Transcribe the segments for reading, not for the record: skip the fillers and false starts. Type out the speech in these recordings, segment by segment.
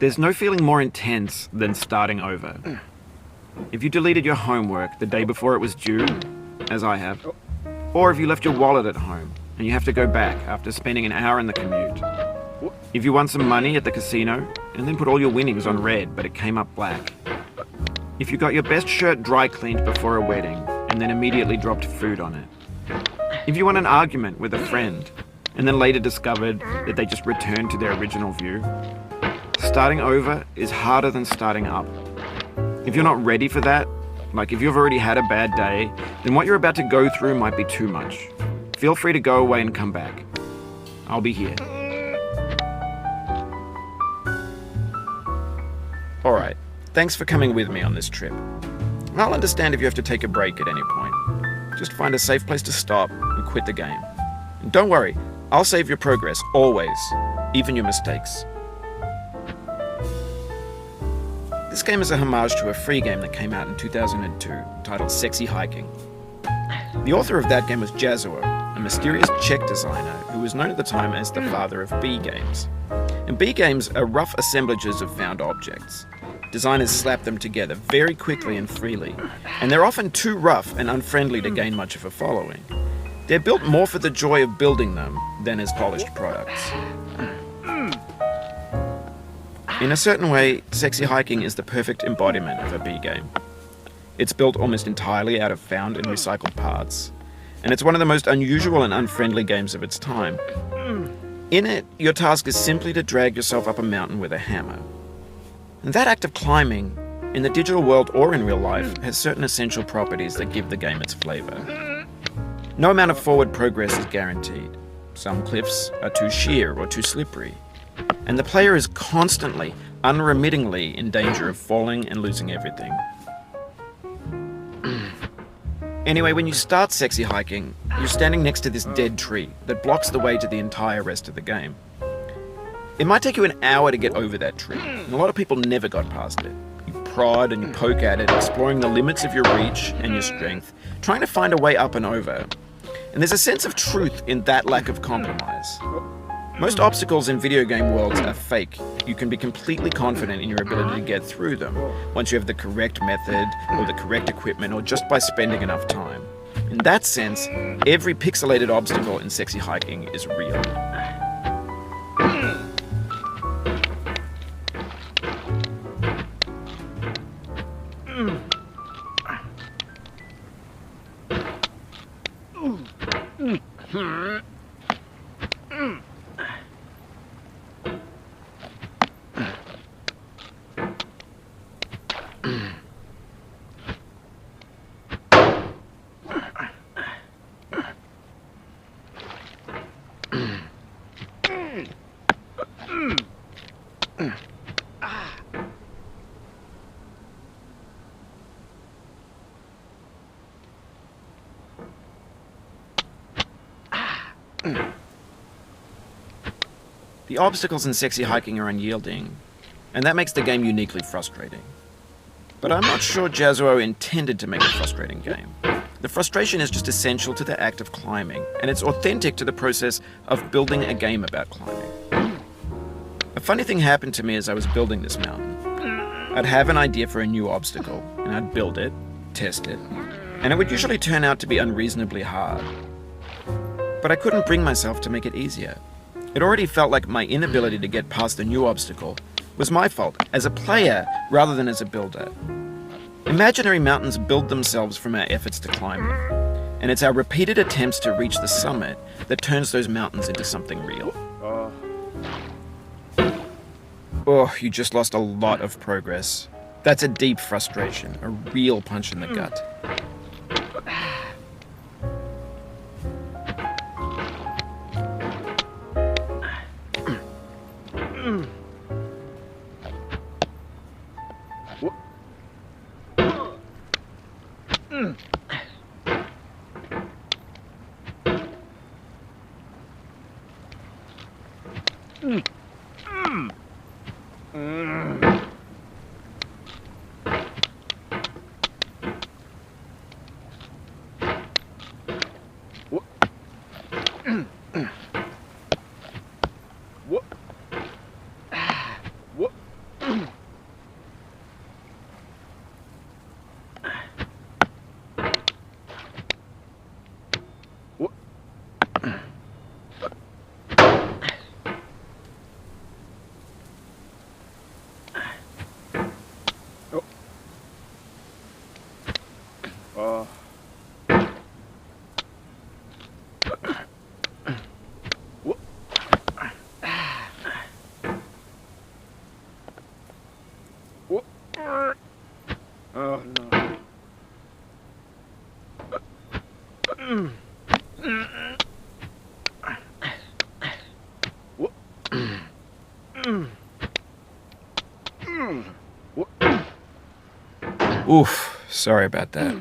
There's no feeling more intense than starting over. If you deleted your homework the day before it was due, as I have, or if you left your wallet at home and you have to go back after spending an hour in the commute. If you won some money at the casino and then put all your winnings on red but it came up black. If you got your best shirt dry cleaned before a wedding and then immediately dropped food on it. If you won an argument with a friend and then later discovered that they just returned to their original view. Starting over is harder than starting up. If you're not ready for that, like if you've already had a bad day, then what you're about to go through might be too much. Feel free to go away and come back. I'll be here. Alright, thanks for coming with me on this trip. I'll understand if you have to take a break at any point. Just find a safe place to stop and quit the game. And don't worry, I'll save your progress, always, even your mistakes. This game is a homage to a free game that came out in 2002, titled Sexy Hiking. The author of that game was Jazuo, a mysterious Czech designer who was known at the time as the father of B games. And B games are rough assemblages of found objects. Designers slap them together very quickly and freely, and they're often too rough and unfriendly to gain much of a following. They're built more for the joy of building them than as polished products. In a certain way, Sexy Hiking is the perfect embodiment of a B game. It's built almost entirely out of found and recycled parts, and it's one of the most unusual and unfriendly games of its time. In it, your task is simply to drag yourself up a mountain with a hammer. And that act of climbing, in the digital world or in real life, has certain essential properties that give the game its flavor. No amount of forward progress is guaranteed. Some cliffs are too sheer or too slippery. And the player is constantly, unremittingly in danger of falling and losing everything. Anyway, when you start Sexy Hiking, you're standing next to this dead tree that blocks the way to the entire rest of the game. It might take you an hour to get over that tree, and a lot of people never got past it. You prod and you poke at it, exploring the limits of your reach and your strength, trying to find a way up and over. And there's a sense of truth in that lack of compromise. Most obstacles in video game worlds are fake. You can be completely confident in your ability to get through them once you have the correct method or the correct equipment or just by spending enough time. In that sense, every pixelated obstacle in Sexy Hiking is real. The obstacles in Sexy Hiking are unyielding, and that makes the game uniquely frustrating. But I'm not sure Jazuo intended to make a frustrating game. The frustration is just essential to the act of climbing, and it's authentic to the process of building a game about climbing. A funny thing happened to me as I was building this mountain. I'd have an idea for a new obstacle, and I'd build it, test it, and it would usually turn out to be unreasonably hard. But I couldn't bring myself to make it easier. It already felt like my inability to get past the new obstacle was my fault as a player rather than as a builder. Imaginary mountains build themselves from our efforts to climb them, and it's our repeated attempts to reach the summit that turns those mountains into something real. Oh, you just lost a lot of progress. That's a deep frustration, a real punch in the gut. Oof, sorry about that.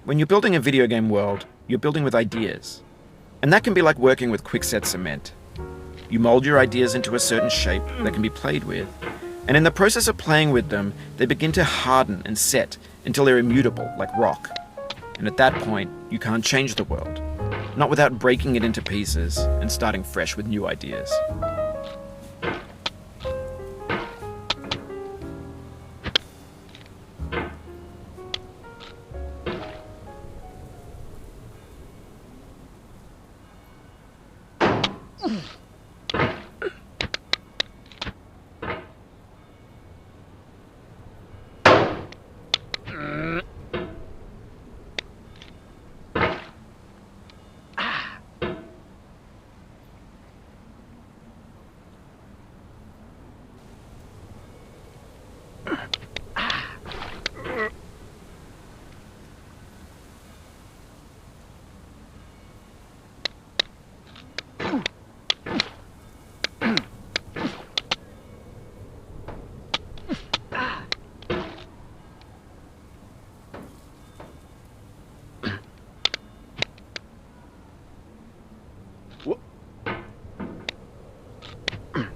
When you're building a video game world, you're building with ideas. And that can be like working with quickset cement. You mold your ideas into a certain shape that can be played with, and in the process of playing with them, they begin to harden and set until they're immutable, like rock. And at that point, you can't change the world, not without breaking it into pieces and starting fresh with new ideas.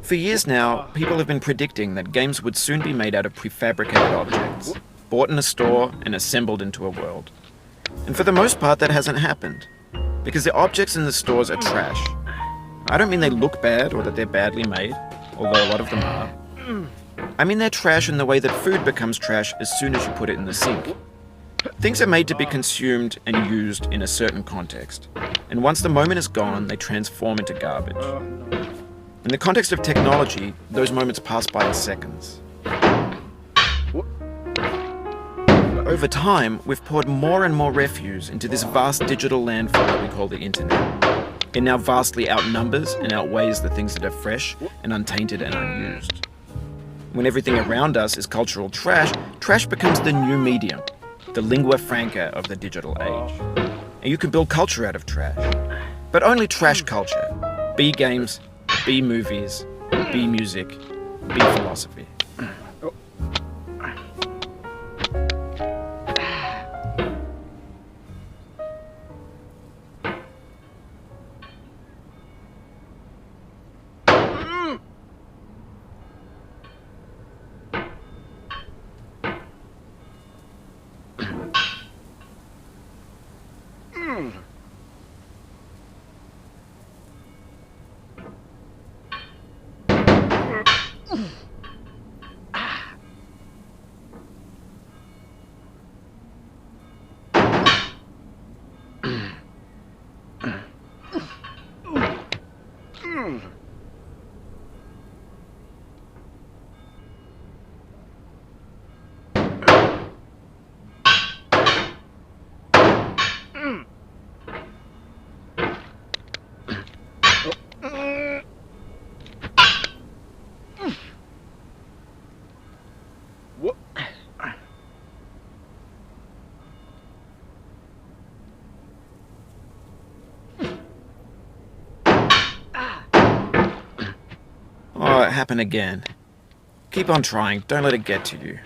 For years now, people have been predicting that games would soon be made out of prefabricated objects, bought in a store and assembled into a world. And for the most part, that hasn't happened, because the objects in the stores are trash. I don't mean they look bad or that they're badly made, although a lot of them are. I mean they're trash in the way that food becomes trash as soon as you put it in the sink. Things are made to be consumed and used in a certain context, and once the moment is gone, they transform into garbage. In the context of technology, those moments pass by in seconds. Over time, we've poured more and more refuse into this vast digital landfill that we call the internet. It now vastly outnumbers and outweighs the things that are fresh and untainted and unused. When everything around us is cultural trash, trash becomes the new medium, the lingua franca of the digital age. And you can build culture out of trash. But only trash culture. Be games, be movies, be music, be philosophy. Oh, it happened again. Keep on trying. Don't let it get to you.